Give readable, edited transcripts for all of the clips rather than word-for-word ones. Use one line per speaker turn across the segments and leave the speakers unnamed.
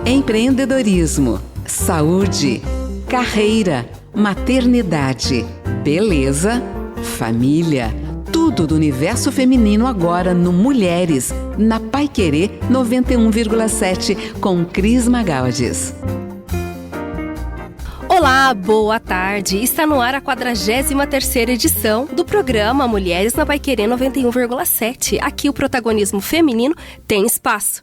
Empreendedorismo, saúde, carreira, maternidade, beleza, família. Tudo do universo feminino agora no Mulheres, na Paiquerê 91,7 com Cris Magalhães.
Olá, boa tarde. Está no ar a 43ª edição do programa Mulheres na Paiquerê 91,7. Aqui o protagonismo feminino tem espaço.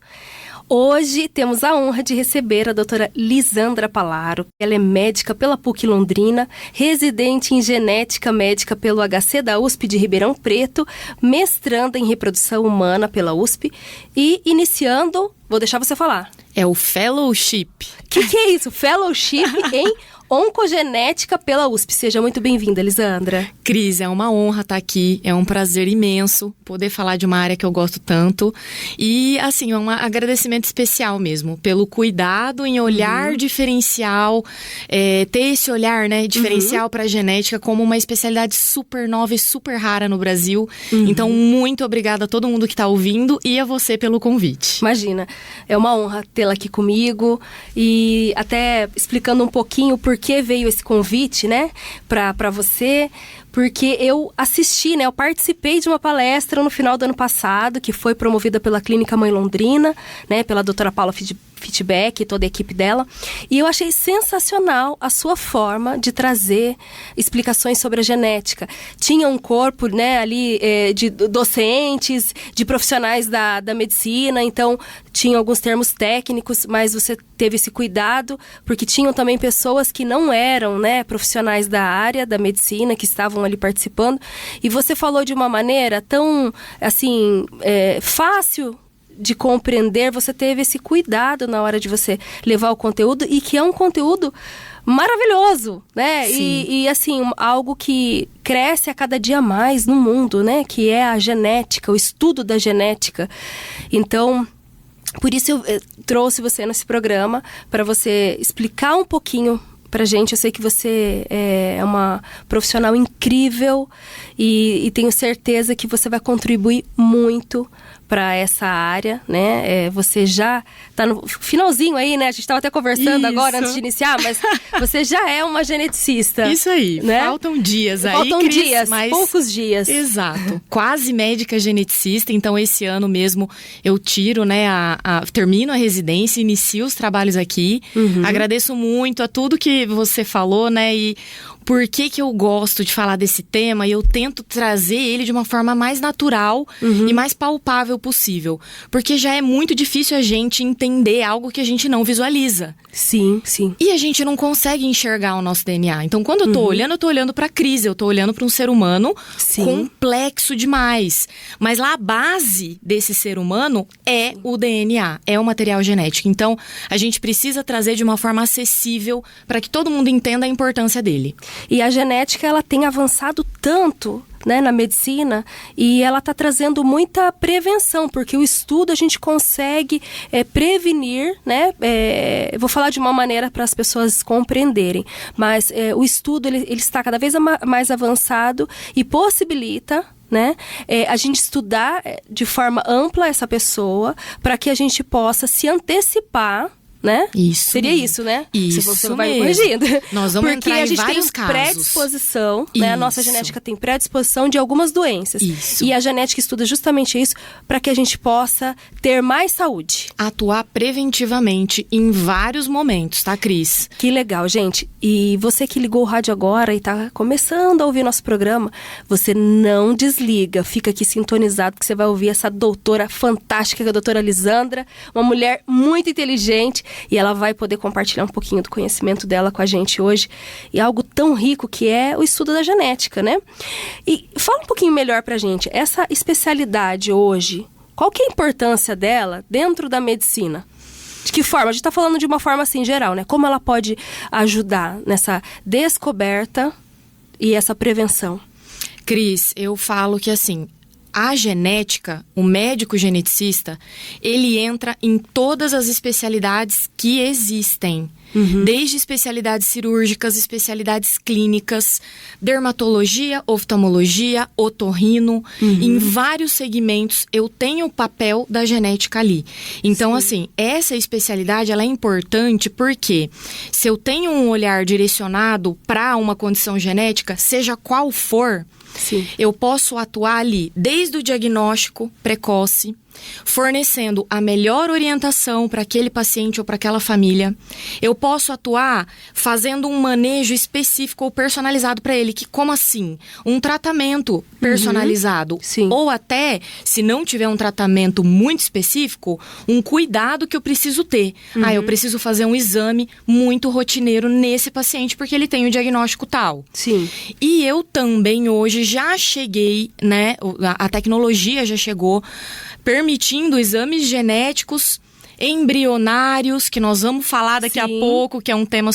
Hoje temos a honra de receber a doutora Lisandra Palaro. Ela é médica pela PUC Londrina, residente em genética médica pelo HC da USP de Ribeirão Preto, mestranda em reprodução humana pela USP e iniciando, vou deixar você falar.
É o Fellowship.
O que é isso? Fellowship em Oncogenética pela USP. Seja muito bem-vinda, Lisandra.
Cris, é uma honra estar aqui, é um prazer imenso poder falar de uma área que eu gosto tanto. E, assim, é um agradecimento especial mesmo, pelo cuidado em olhar diferencial, ter esse olhar, né, diferencial para a genética como uma especialidade super nova e super rara no Brasil. Então, muito obrigada a todo mundo que está ouvindo e a você pelo convite.
Imagina, é uma honra tê-la aqui comigo e até explicando um pouquinho por que veio esse convite, né, para você, porque eu assisti, né, eu participei de uma palestra no final do ano passado, que foi promovida pela Clínica Mãe Londrina, né, pela doutora Paula Feedback e toda a equipe dela, e eu achei sensacional a sua forma de trazer explicações sobre a genética. Tinha um corpo, né, ali de docentes, de profissionais da medicina, então tinha alguns termos técnicos, mas você teve esse cuidado, porque tinham também pessoas que não eram, né, profissionais da área da medicina, que estavam ali participando, e você falou de uma maneira tão, assim, fácil de compreender, você teve esse cuidado na hora de você levar o conteúdo, e que é um conteúdo maravilhoso, né? E assim, algo que cresce a cada dia mais no mundo, né? Que é a genética, o estudo da genética. Então, por isso eu trouxe você nesse programa, para você explicar um pouquinho pra gente. Eu sei que você é uma profissional incrível e tenho certeza que você vai contribuir muito para essa área, né? Você já tá no finalzinho aí, né? A gente estava até conversando agora antes de iniciar, mas você já é uma geneticista.
Isso aí, né? Faltam dias aí,
Faltam
Cris,
dias,
mas
poucos dias.
Exato, quase médica geneticista, então esse ano mesmo eu tiro, né, termino a residência, inicio os trabalhos aqui. Agradeço muito a tudo que você falou, né, e por que eu gosto de falar desse tema, e eu tento trazer ele de uma forma mais natural e mais palpável possível. Porque já é muito difícil a gente entender algo que a gente não visualiza.
Sim, sim.
E a gente não consegue enxergar o nosso DNA. Então, quando eu tô olhando pra crise, eu tô olhando pra um ser humano complexo demais. Mas lá a base desse ser humano é o DNA, é o material genético. Então, a gente precisa trazer de uma forma acessível para que todo mundo entenda a importância dele.
E a genética, ela tem avançado tanto, né, na medicina, e ela está trazendo muita prevenção, porque o estudo a gente consegue prevenir, né, vou falar de uma maneira para as pessoas compreenderem, mas o estudo ele está cada vez mais avançado e possibilita, né, a gente estudar de forma ampla essa pessoa, para que a gente possa se antecipar, né?
Isso.
Seria isso, né?
Isso.
Se você vai me corrigindo.
Nós vamos
porque
entrar
a gente
em vários
tem
casos.
Predisposição, né? A nossa genética tem predisposição de algumas doenças.
Isso.
E a genética estuda justamente isso para que a gente possa ter mais saúde.
Atuar preventivamente em vários momentos, tá, Cris?
Que legal, gente. E você que ligou o rádio agora e tá começando a ouvir nosso programa, você não desliga. Fica aqui sintonizado que você vai ouvir essa doutora fantástica, que é a doutora Lisandra, uma mulher muito inteligente. E ela vai poder compartilhar um pouquinho do conhecimento dela com a gente hoje. E algo tão rico que é o estudo da genética, né? E fala um pouquinho melhor pra gente. Essa especialidade hoje, qual que é a importância dela dentro da medicina? De que forma? A gente tá falando de uma forma assim geral, né? Como ela pode ajudar nessa descoberta e essa prevenção?
Cris, eu falo que assim, a genética, o médico geneticista, ele entra em todas as especialidades que existem. Desde especialidades cirúrgicas, especialidades clínicas, dermatologia, oftalmologia, otorrino. Em vários segmentos eu tenho o papel da genética ali. Então, assim, essa especialidade ela é importante porque se eu tenho um olhar direcionado para uma condição genética, seja qual for, eu posso atuar ali desde o diagnóstico precoce, fornecendo a melhor orientação para aquele paciente ou para aquela família. Eu posso atuar fazendo um manejo específico ou personalizado para ele. Que, como assim? Um tratamento personalizado. Ou até, se não tiver um tratamento muito específico, um cuidado que eu preciso ter. Eu preciso fazer um exame muito rotineiro nesse paciente porque ele tem o diagnóstico tal. E eu também hoje já cheguei, né? A tecnologia já chegou permitindo exames genéticos embrionários, que nós vamos falar daqui a pouco, que é um tema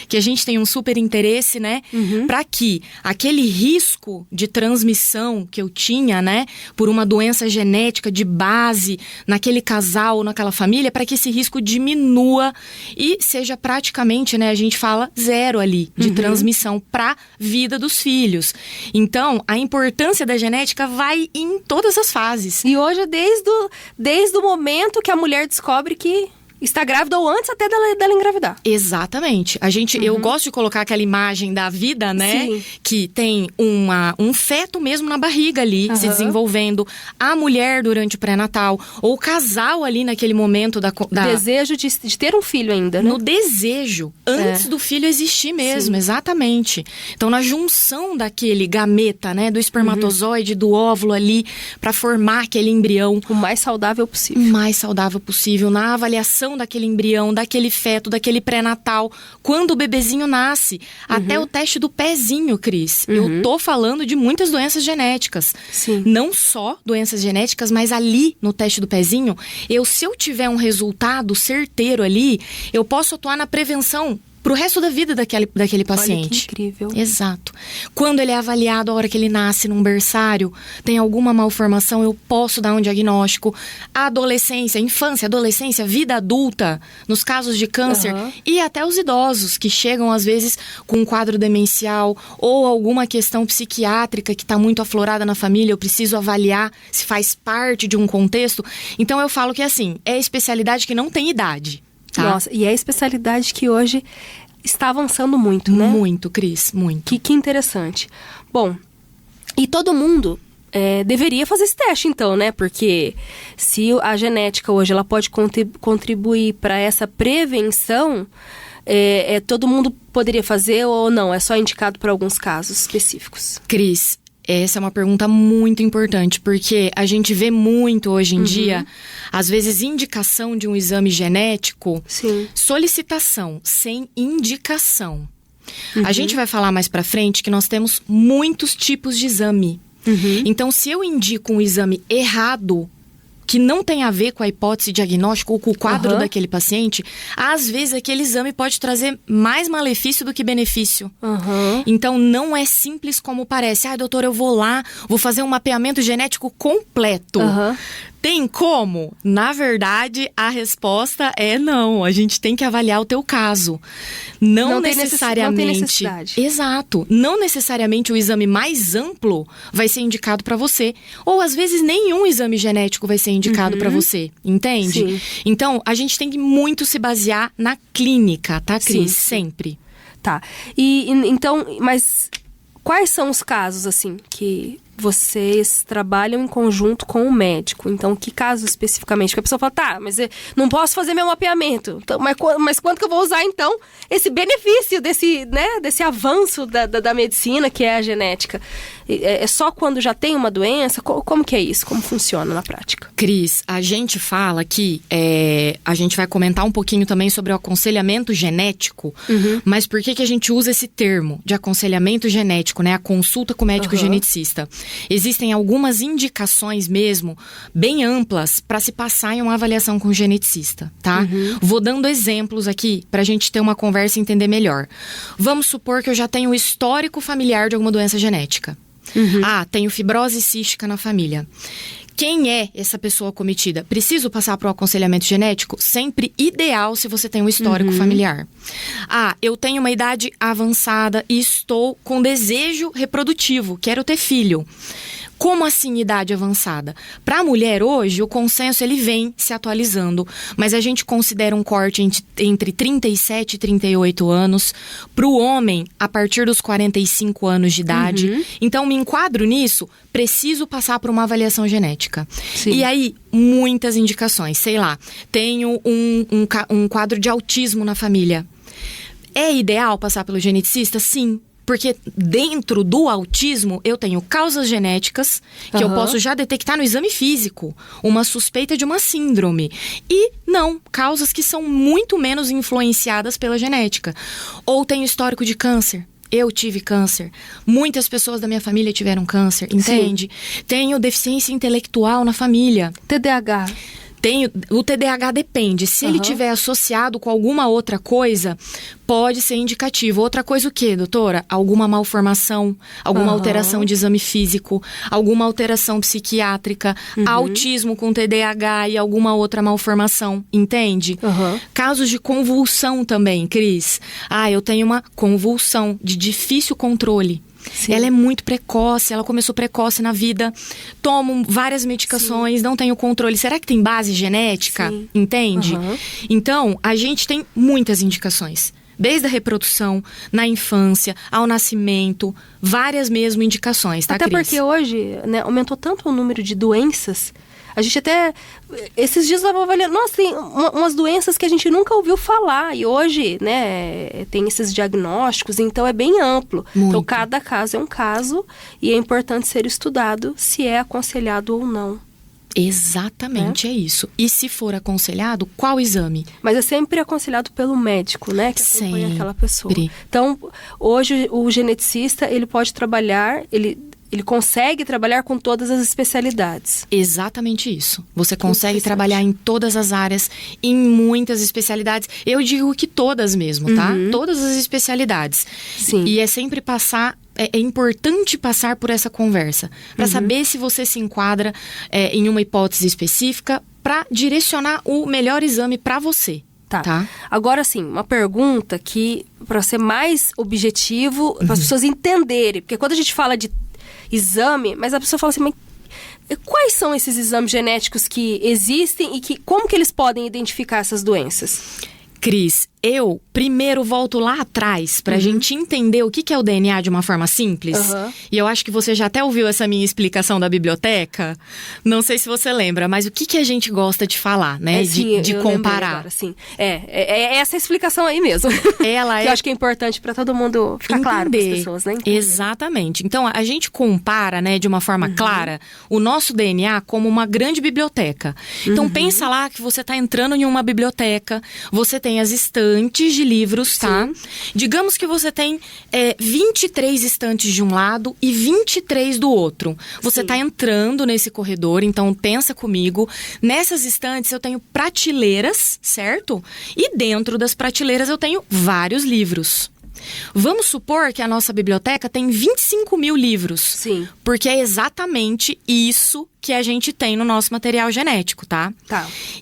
que a gente tem um super interesse, né? Para que aquele risco de transmissão que eu tinha, né? Por uma doença genética de base naquele casal ou naquela família, para que esse risco diminua e seja praticamente, né? A gente fala zero ali de transmissão para a vida dos filhos. Então, a importância da genética vai em todas as fases.
E hoje, desde o momento que a mulher descobre que está grávida ou antes até dela engravidar.
Exatamente. Eu gosto de colocar aquela imagem da vida, né? Que tem um feto mesmo na barriga ali, se desenvolvendo. A mulher durante o pré-natal. Ou o casal ali naquele momento da...
Desejo de ter um filho ainda, né?
No desejo. Antes do filho existir mesmo, exatamente. Então, na junção daquele gameta, né? Do espermatozoide, do óvulo ali, para formar aquele embrião.
O mais saudável possível.
O mais saudável possível. Na avaliação daquele embrião, daquele feto, daquele pré-natal, quando o bebezinho nasce, até o teste do pezinho, Cris. Eu tô falando de muitas doenças genéticas. Não só doenças genéticas, mas ali no teste do pezinho, se eu tiver um resultado certeiro ali, eu posso atuar na prevenção pro resto da vida daquele paciente.
Olha que incrível.
Exato. Quando ele é avaliado a hora que ele nasce num berçário, tem alguma malformação, eu posso dar um diagnóstico. Adolescência, infância, adolescência, vida adulta, nos casos de câncer, e até os idosos que chegam às vezes com um quadro demencial ou alguma questão psiquiátrica que está muito aflorada na família, eu preciso avaliar se faz parte de um contexto. Então eu falo que assim, é especialidade que não tem idade.
Nossa, e é a especialidade que hoje está avançando muito, né?
Muito, Cris, muito.
Que interessante. Bom, e todo mundo deveria fazer esse teste, então, né? Porque se a genética hoje ela pode contribuir para essa prevenção, todo mundo poderia fazer ou não? É só indicado para alguns casos específicos?
Cris, essa é uma pergunta muito importante, porque a gente vê muito hoje em dia, às vezes, indicação de um exame genético, solicitação sem indicação. A gente vai falar mais pra frente que nós temos muitos tipos de exame. Então, se eu indico um exame errado, que não tem a ver com a hipótese diagnóstica ou com o quadro daquele paciente, às vezes aquele exame pode trazer mais malefício do que benefício. Então, não é simples como parece. Doutor, eu vou lá, vou fazer um mapeamento genético completo. Tem como? Na verdade, a resposta é não. A gente tem que avaliar o teu caso. Não necessariamente.
Não tem necessidade.
Exato. Não necessariamente o exame mais amplo vai ser indicado para você. Ou, às vezes, nenhum exame genético vai ser indicado para você. Entende?
Sim.
Então, a gente tem que muito se basear na clínica, tá, Cris? Sempre.
Tá. Então, mas quais são os casos, assim, que vocês trabalham em conjunto com o médico? Então, que casos especificamente? Porque a pessoa fala, mas eu não posso fazer meu mapeamento. Então, mas quando que eu vou usar, então, esse benefício desse avanço da medicina, que é a genética? É só quando já tem uma doença? Como que é isso? Como funciona na prática?
Cris, a gente fala que a gente vai comentar um pouquinho também sobre o aconselhamento genético, mas por que a gente usa esse termo de aconselhamento genético, né? A consulta com o médico geneticista. Existem algumas indicações mesmo, bem amplas, para se passar em uma avaliação com o geneticista, tá? Vou dando exemplos aqui pra gente ter uma conversa e entender melhor. Vamos supor que eu já tenho um histórico familiar de alguma doença genética. Tenho fibrose cística na família. Quem é essa pessoa acometida? Preciso passar para o aconselhamento genético? Sempre ideal se você tem um histórico familiar. Eu tenho uma idade avançada e estou com desejo reprodutivo, quero ter filho. Como assim idade avançada? Para a mulher hoje, o consenso ele vem se atualizando, mas a gente considera um corte entre 37 e 38 anos. Para o homem, a partir dos 45 anos de idade. Então, me enquadro nisso, preciso passar por uma avaliação genética.
Sim.
E aí, muitas indicações. Sei lá, tenho um quadro de autismo na família. É ideal passar pelo geneticista? Sim. Porque dentro do autismo eu tenho causas genéticas que eu posso já detectar no exame físico. Uma suspeita de uma síndrome. E não, causas que são muito menos influenciadas pela genética. Ou tenho histórico de câncer. Eu tive câncer. Muitas pessoas da minha família tiveram câncer, entende? Sim. Tenho deficiência intelectual na família.
TDAH.
O TDAH depende. Se ele tiver associado com alguma outra coisa, pode ser indicativo. Outra coisa o quê, doutora? Alguma malformação, alguma alteração de exame físico, alguma alteração psiquiátrica, autismo com TDAH e alguma outra malformação, entende? Casos de convulsão também, Cris. Eu tenho uma convulsão de difícil controle. Sim. Ela é muito precoce, ela começou precoce na vida, tomo várias medicações, não tenho controle. Será que tem base genética? Sim. Entende? Então, a gente tem muitas indicações. Desde a reprodução, na infância, ao nascimento, várias mesmo indicações, tá, Cris?
Até porque hoje, né, aumentou tanto o número de doenças. A gente até, esses dias eu estava avaliando, nossa, tem umas doenças que a gente nunca ouviu falar. E hoje, né, tem esses diagnósticos, então é bem amplo.
Muito.
Então, cada caso é um caso e é importante ser estudado se é aconselhado ou não.
Exatamente, é isso. E se for aconselhado, qual exame?
Mas é sempre aconselhado pelo médico, né, que acompanha aquela pessoa. Então, hoje o geneticista, ele pode trabalhar, ele consegue trabalhar com todas as especialidades.
Exatamente isso. Você consegue trabalhar em todas as áreas, em muitas especialidades. Eu digo que todas mesmo, tá? Todas as especialidades.
Sim.
E é sempre é importante passar por essa conversa, para saber se você se enquadra em uma hipótese específica, para direcionar o melhor exame para você. Tá.
Agora, sim, uma pergunta que, para ser mais objetivo, para as pessoas entenderem. Porque quando a gente fala de exame, mas a pessoa fala assim, mas quais são esses exames genéticos que existem e como que eles podem identificar essas doenças?
Cris, eu primeiro volto lá atrás pra gente entender o que é o DNA de uma forma simples. E eu acho que você já até ouviu essa minha explicação da biblioteca. Não sei se você lembra, mas o que a gente gosta de falar, né? De comparar.
Agora, sim. É essa explicação aí mesmo.
Ela
que eu acho que é importante pra todo mundo ficar claro para as pessoas, né?
Exatamente. Então, a gente compara, né, de uma forma clara, o nosso DNA como uma grande biblioteca. Então, pensa lá que você tá entrando em uma biblioteca, você tem as estantes de livros, tá? Sim. Digamos que você tem 23 estantes de um lado e 23 do outro. Você tá entrando nesse corredor, então pensa comigo. Nessas estantes eu tenho prateleiras, certo? E dentro das prateleiras eu tenho vários livros. Vamos supor que a nossa biblioteca tem 25 mil livros.
Sim.
Porque é exatamente isso que a gente tem no nosso material genético, tá?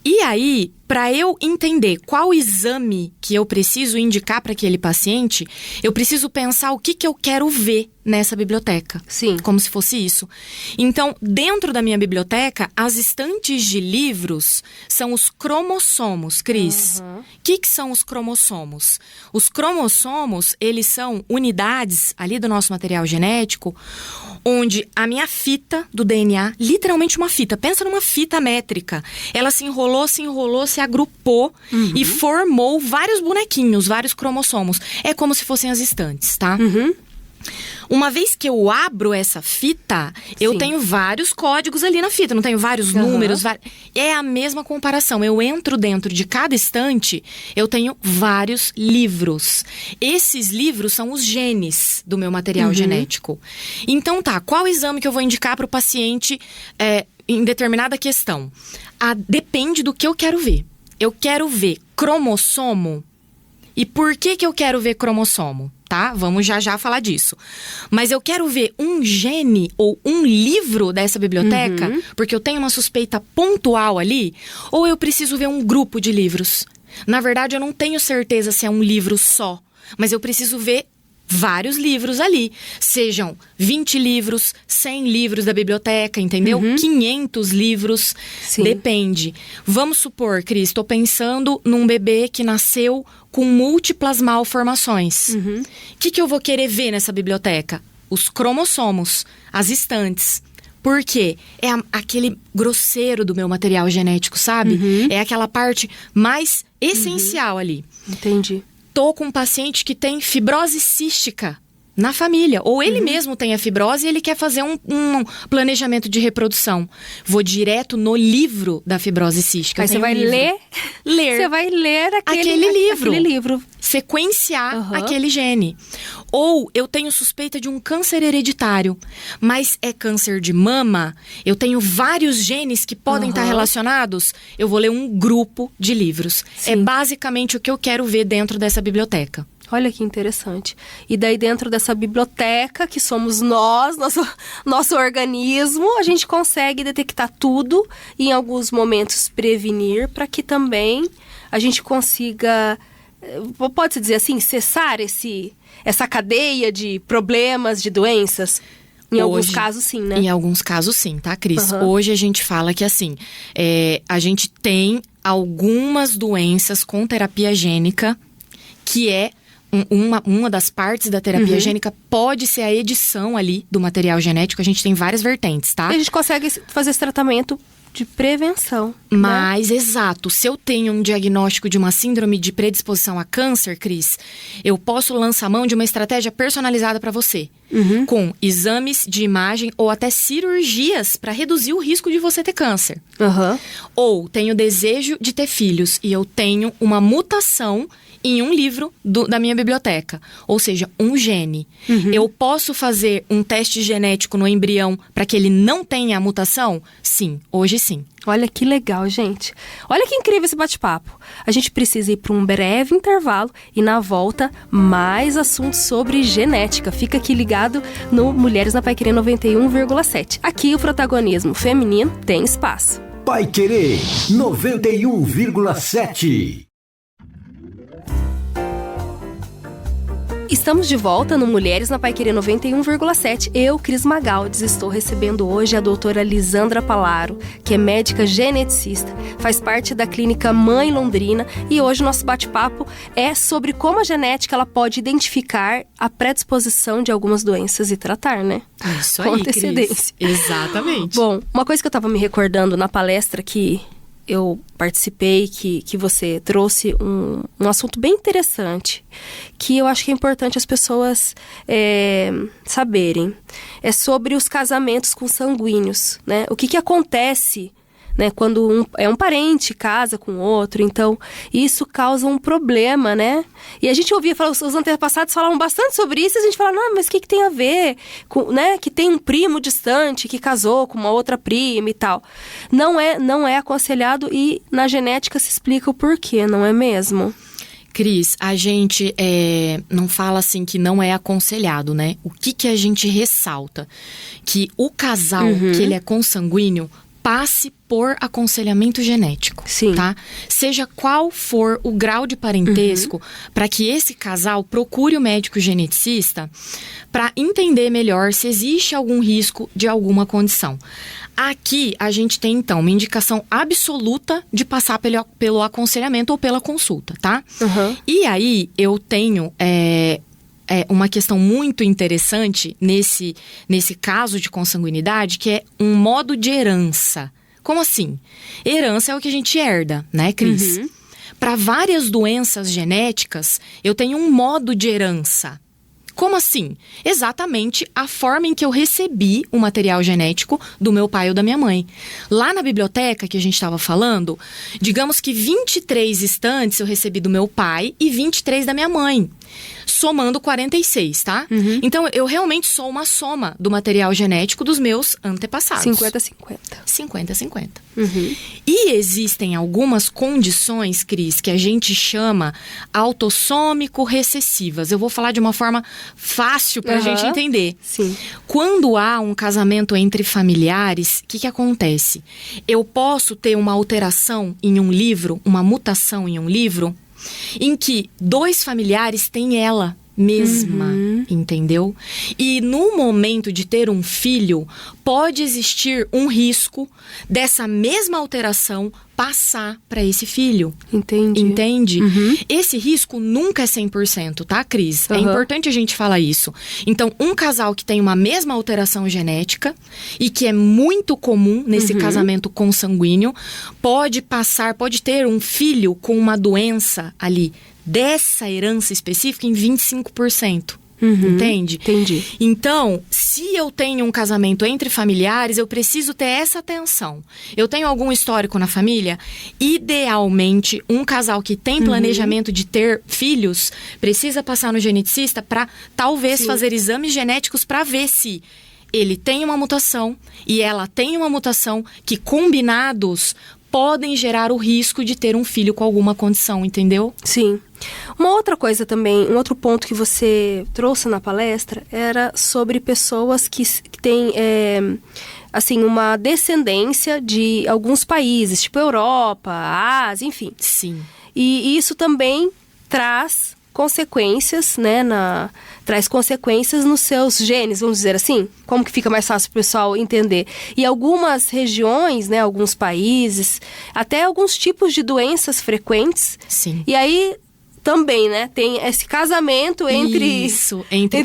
E aí, para eu entender qual exame que eu preciso indicar para aquele paciente, eu preciso pensar o que eu quero ver nessa biblioteca.
Sim.
Como se fosse isso. Então, dentro da minha biblioteca, as estantes de livros são os cromossomos, Cris. O que são os cromossomos? Os cromossomos, eles são unidades ali do nosso material genético, onde a minha fita do DNA, literalmente uma fita, pensa numa fita métrica, ela se enrolou, se agrupou e formou vários bonequinhos, vários cromossomos. É como se fossem as estantes, tá? Uma vez que eu abro essa fita, eu tenho vários códigos ali na fita, não tenho vários números. É a mesma comparação. Eu entro dentro de cada estante, eu tenho vários livros. Esses livros são os genes do meu material genético. Então qual exame que eu vou indicar para o paciente em determinada questão? Depende do que eu quero ver. Eu quero ver cromossomo. E por que eu quero ver cromossomo? tá? Vamos já falar disso. Mas eu quero ver um gene ou um livro dessa biblioteca, porque eu tenho uma suspeita pontual ali, ou eu preciso ver um grupo de livros. Na verdade, eu não tenho certeza se é um livro só, mas eu preciso ver vários livros ali. Sejam 20 livros, 100 livros da biblioteca, entendeu? 500 livros,
Sim.
Depende. Vamos supor, Cris, estou pensando num bebê que nasceu com múltiplas malformações. O que eu vou querer ver nessa biblioteca? Os cromossomos, as estantes. Por quê? É aquele grosseiro do meu material genético, sabe? É aquela parte mais essencial ali.
Entendi.
Tô com um paciente que tem fibrose cística na família. Ou ele mesmo tem a fibrose e ele quer fazer um planejamento de reprodução. Vou direto no livro da fibrose cística.
Aí você vai ler. Você vai ler aquele livro.
Sequenciar aquele gene. Ou eu tenho suspeita de um câncer hereditário, mas é câncer de mama, eu tenho vários genes que podem estar relacionados, eu vou ler um grupo de livros.
Sim.
É basicamente o que eu quero ver dentro dessa biblioteca.
Olha que interessante. E daí dentro dessa biblioteca, que somos nós, nosso organismo, a gente consegue detectar tudo e em alguns momentos prevenir para que também a gente consiga, pode-se dizer assim, cessar essa cadeia de problemas, de doenças. Em alguns casos, sim, né?
Em alguns casos, sim, tá, Cris? Hoje a gente fala que, assim, a gente tem algumas doenças com terapia gênica, que é uma das partes da terapia gênica, pode ser a edição ali do material genético. A gente tem várias vertentes, tá?
E a gente consegue fazer esse tratamento de prevenção.
Mas, exato, se eu tenho um diagnóstico de uma síndrome de predisposição a câncer, Cris, eu posso lançar mão de uma estratégia personalizada para você. Com exames de imagem ou até cirurgias para reduzir o risco de você ter câncer. Ou tenho desejo de ter filhos e eu tenho uma mutação em um livro da minha biblioteca, ou seja, um gene. Eu posso fazer um teste genético no embrião para que ele não tenha a mutação? Sim, hoje sim.
Olha que legal, gente. Olha que incrível esse bate-papo. A gente precisa ir para um breve intervalo e na volta mais assuntos sobre genética. Fica aqui ligado no Mulheres na Paiquerê 91,7. Aqui o protagonismo feminino tem espaço.
Paiquerê 91,7.
Estamos de volta no Mulheres na Paiquerê 91,7. Eu, Cris Magaldes, estou recebendo hoje a doutora Lisandra Palaro, que é médica geneticista, faz parte da clínica Mãe Londrina, e hoje o nosso bate-papo é sobre como a genética ela pode identificar a predisposição de algumas doenças e tratar, né?
Isso
com
aí,
antecedência.
Cris. Exatamente.
Bom, uma coisa que eu estava me recordando na palestra que eu participei, que você trouxe um assunto bem interessante, que eu acho que é importante as pessoas saberem. É sobre os casamentos consanguíneos, né? O que acontece, né, quando um parente casa com outro, então isso causa um problema, né? E a gente ouvia, os antepassados falavam bastante sobre isso, e a gente fala, não, mas o que tem a ver com, né, que tem um primo distante que casou com uma outra prima e tal. Não é aconselhado, e na genética se explica o porquê, não é mesmo?
Cris, a gente não fala assim que não é aconselhado, né? O que a gente ressalta? Que o casal que ele é consanguíneo passe por aconselhamento genético,
Sim.
Tá? Seja qual for o grau de parentesco, para que esse casal procure o médico geneticista para entender melhor se existe algum risco de alguma condição. Aqui a gente tem, então, uma indicação absoluta de passar pelo aconselhamento ou pela consulta, tá? E aí eu tenho uma questão muito interessante nesse caso de consanguinidade, que é um modo de herança. Como assim? Herança é o que a gente herda, né, Cris? Para várias doenças genéticas, eu tenho um modo de herança. Como assim? Exatamente a forma em que eu recebi o material genético do meu pai ou da minha mãe. Lá na biblioteca que a gente estava falando, digamos que 23 estantes eu recebi do meu pai e 23 da minha mãe. somando 46, tá? Então, eu realmente sou uma soma do material genético dos meus antepassados.
50-50.
50-50. E existem algumas condições, Cris, que a gente chama autossômico-recessivas. Eu vou falar de uma forma fácil pra gente entender.
Sim.
Quando há um casamento entre familiares, o que acontece? Eu posso ter uma alteração em um livro, uma mutação em um livro, em que 2 familiares têm ela mesma, entendeu? E no momento de ter um filho, pode existir um risco dessa mesma alteração passar para esse filho.
Entendi.
Entende? Esse risco nunca é 100%, tá, Cris? É importante a gente falar isso. Então, um casal que tem uma mesma alteração genética e que é muito comum nesse casamento consanguíneo, pode ter um filho com uma doença ali dessa herança específica em 25%. Entende?
Entendi.
Então, se eu tenho um casamento entre familiares, eu preciso ter essa atenção. Eu tenho algum histórico na família? Idealmente, um casal que tem planejamento de ter filhos precisa passar no geneticista para talvez fazer exames genéticos para ver se ele tem uma mutação e ela tem uma mutação que combinados podem gerar o risco de ter um filho com alguma condição, entendeu?
Sim. Uma outra coisa também, um outro ponto que você trouxe na palestra era sobre pessoas que têm, assim, uma descendência de alguns países, tipo Europa, Ásia, enfim.
Sim.
E isso também traz consequências, né, traz consequências nos seus genes, vamos dizer assim? Como que fica mais fácil para o pessoal entender? E algumas regiões, né, alguns países, até alguns tipos de doenças frequentes.
Sim.
E aí também, né, tem esse casamento entre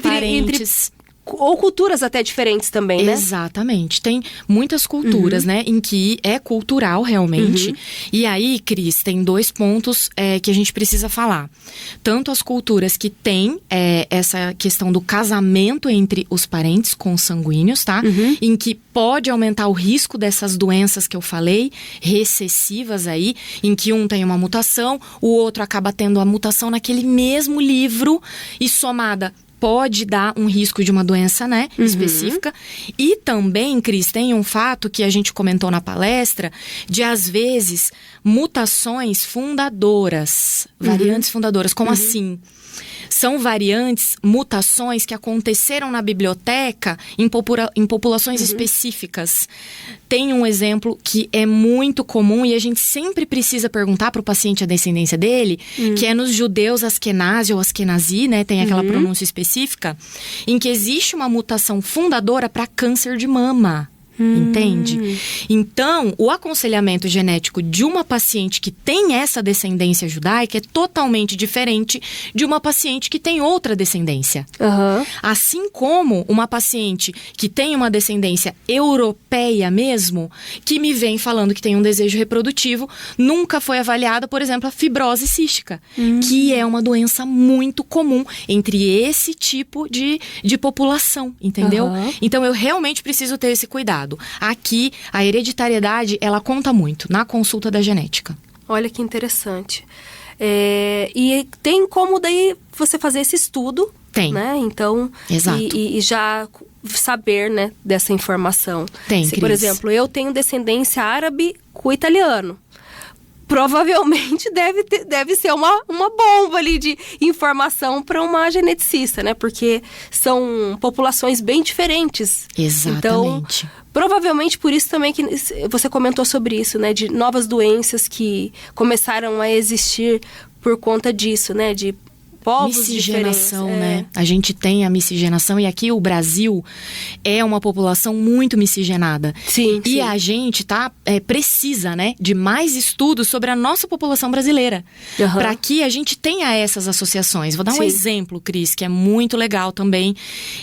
parentes.
Ou culturas até diferentes também, né?
Exatamente. Tem muitas culturas, né? Em que é cultural, realmente. E aí, Cris, tem 2 pontos que a gente precisa falar. Tanto as culturas que têm essa questão do casamento entre os parentes consanguíneos, tá? Em que pode aumentar o risco dessas doenças que eu falei, recessivas aí, em que um tem uma mutação, o outro acaba tendo a mutação naquele mesmo livro e somada pode dar um risco de uma doença, né, específica. E também, Cris, tem um fato que a gente comentou na palestra, de às vezes mutações fundadoras, variantes fundadoras. Como assim? São variantes, mutações que aconteceram na biblioteca em populações específicas. Tem um exemplo que é muito comum e a gente sempre precisa perguntar para o paciente a descendência dele, que é nos judeus Askenazi ou Askenazi, né? Tem aquela pronúncia específica, em que existe uma mutação fundadora para câncer de mama. Entende? Então, o aconselhamento genético de uma paciente que tem essa descendência judaica é totalmente diferente de uma paciente que tem outra descendência. Assim como uma paciente que tem uma descendência europeia mesmo, que me vem falando que tem um desejo reprodutivo, nunca foi avaliada, por exemplo, a fibrose cística, que é uma doença muito comum entre esse tipo de população, entendeu? Então, eu realmente preciso ter esse cuidado. Aqui, a hereditariedade, ela conta muito na consulta da genética.
Olha que interessante. E tem como daí você fazer esse estudo?
Tem.
Né? Então,
exato.
E já saber, né, dessa informação.
Tem,
por exemplo, eu tenho descendência árabe com italiano. Provavelmente deve ser uma bomba ali de informação para uma geneticista, né? Porque são populações bem diferentes.
Exatamente.
Então, provavelmente por isso também que você comentou sobre isso, né? De novas doenças que começaram a existir por conta disso, né? De povos
miscigenação, né? A gente tem a miscigenação e aqui o Brasil é uma população muito miscigenada.
Sim.
E a gente precisa, né, de mais estudos sobre a nossa população brasileira. Para que a gente tenha essas associações. Vou dar um exemplo, Cris, que é muito legal também.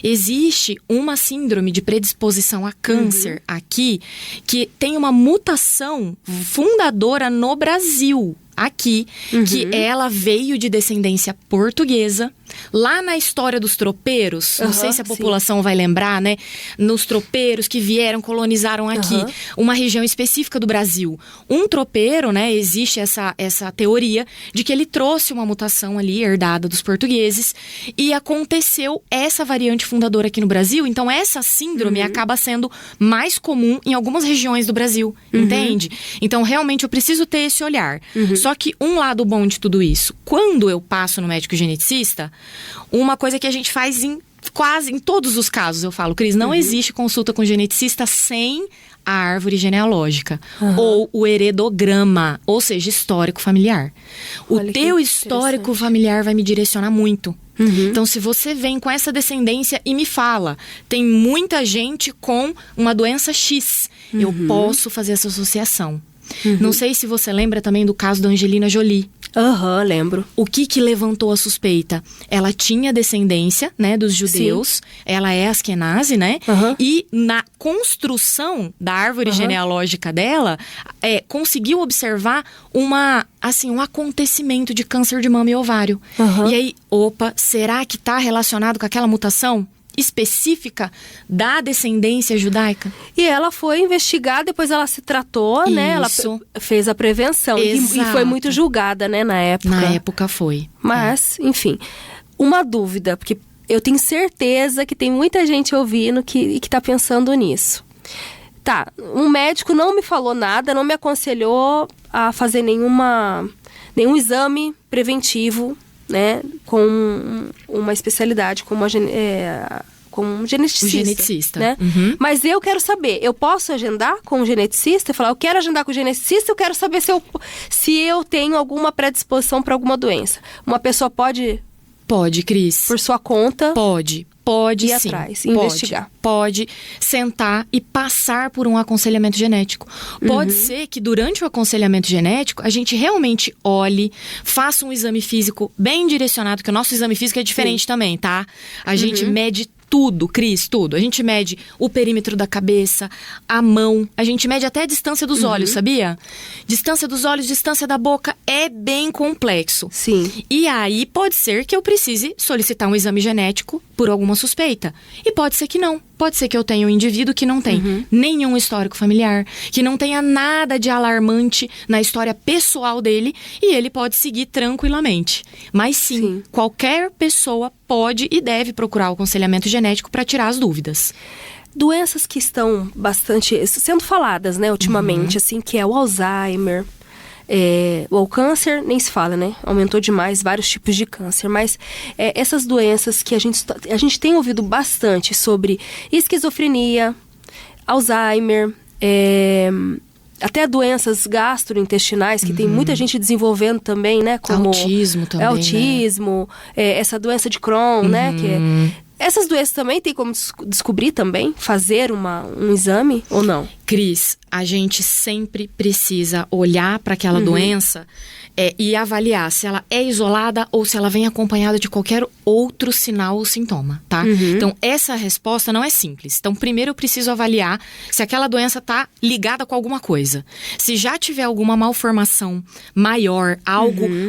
Existe uma síndrome de predisposição a câncer aqui que tem uma mutação fundadora no Brasil. Aqui, que ela veio de descendência portuguesa Lá na história dos tropeiros, não sei se a população vai lembrar, né? Nos tropeiros que vieram, colonizaram aqui uma região específica do Brasil. Um tropeiro, né? Existe essa teoria de que ele trouxe uma mutação ali, herdada dos portugueses, e aconteceu essa variante fundadora aqui no Brasil. Então, essa síndrome acaba sendo mais comum em algumas regiões do Brasil, entende? Então, realmente, eu preciso ter esse olhar. Só que um lado bom de tudo isso, quando eu passo no médico geneticista, uma coisa que a gente faz quase em todos os casos, eu falo, Cris, não existe consulta com geneticista sem a árvore genealógica ou o heredograma, ou seja, histórico familiar. O teu histórico familiar vai me direcionar muito. Então, se você vem com essa descendência e me fala, tem muita gente com uma doença X, eu posso fazer essa associação. Não sei se você lembra também do caso da Angelina Jolie.
Lembro.
O que levantou a suspeita? Ela tinha descendência, né, dos judeus. Ela é askenazi, né? E na construção da árvore genealógica dela, conseguiu observar um acontecimento de câncer de mama e ovário. E aí, será que está relacionado com aquela mutação específica da descendência judaica?
E ela foi investigada, depois ela se tratou, né? Ela fez a prevenção. E foi muito julgada, né, na época.
Na época foi.
Mas, enfim, uma dúvida, porque eu tenho certeza que tem muita gente ouvindo que tá pensando nisso. Tá, um médico não me falou nada, não me aconselhou a fazer nenhum exame preventivo, né, com uma especialidade como com um geneticista. Né? Mas eu quero saber, eu posso agendar com um geneticista? Falar, eu quero agendar com o geneticista, eu quero saber se eu tenho alguma predisposição para alguma doença. Uma pessoa pode...
Pode, Cris.
Por sua conta?
Pode
ir
sim.
atrás, investigar.
Pode sentar e passar por um aconselhamento genético. Pode ser que durante o aconselhamento genético a gente realmente olhe, faça um exame físico bem direcionado, que o nosso exame físico é diferente também, tá? A gente mede tudo, Cris, tudo. A gente mede o perímetro da cabeça, a mão, a gente mede até a distância dos olhos, sabia? Distância dos olhos, distância da boca, é bem complexo.
Sim.
E aí pode ser que eu precise solicitar um exame genético por alguma suspeita. E pode ser que não. Pode ser que eu tenha um indivíduo que não tem nenhum histórico familiar, que não tenha nada de alarmante na história pessoal dele, e ele pode seguir tranquilamente. Mas sim, qualquer pessoa pode e deve procurar o aconselhamento genético para tirar as dúvidas.
Doenças que estão bastante sendo faladas, né, ultimamente, assim, que é o Alzheimer, o câncer, nem se fala, né? Aumentou demais vários tipos de câncer. Mas essas doenças que a gente tem ouvido bastante sobre esquizofrenia, Alzheimer, até doenças gastrointestinais, que tem muita gente desenvolvendo também, né? Como
autismo também,
autismo, né? Essa doença de Crohn, né? Essas doenças também tem como descobrir também? Fazer um exame ou não?
Cris, a gente sempre precisa olhar para aquela doença e avaliar se ela é isolada ou se ela vem acompanhada de qualquer outro sinal ou sintoma, tá? Então, essa resposta não é simples. Então, primeiro eu preciso avaliar se aquela doença está ligada com alguma coisa. Se já tiver alguma malformação maior,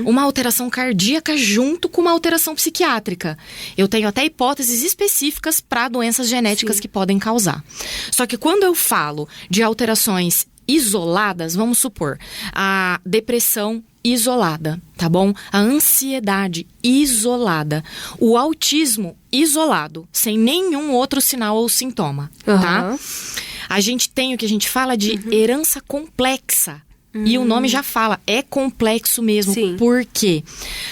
uma alteração cardíaca junto com uma alteração psiquiátrica. Eu tenho até hipóteses específicas para doenças genéticas que podem causar. Só que quando eu falo de alterações isoladas, vamos supor, a depressão isolada, tá bom? A ansiedade isolada, o autismo isolado, sem nenhum outro sinal ou sintoma, tá? A gente tem o que a gente fala de herança complexa. E o nome já fala, é complexo mesmo. Por quê?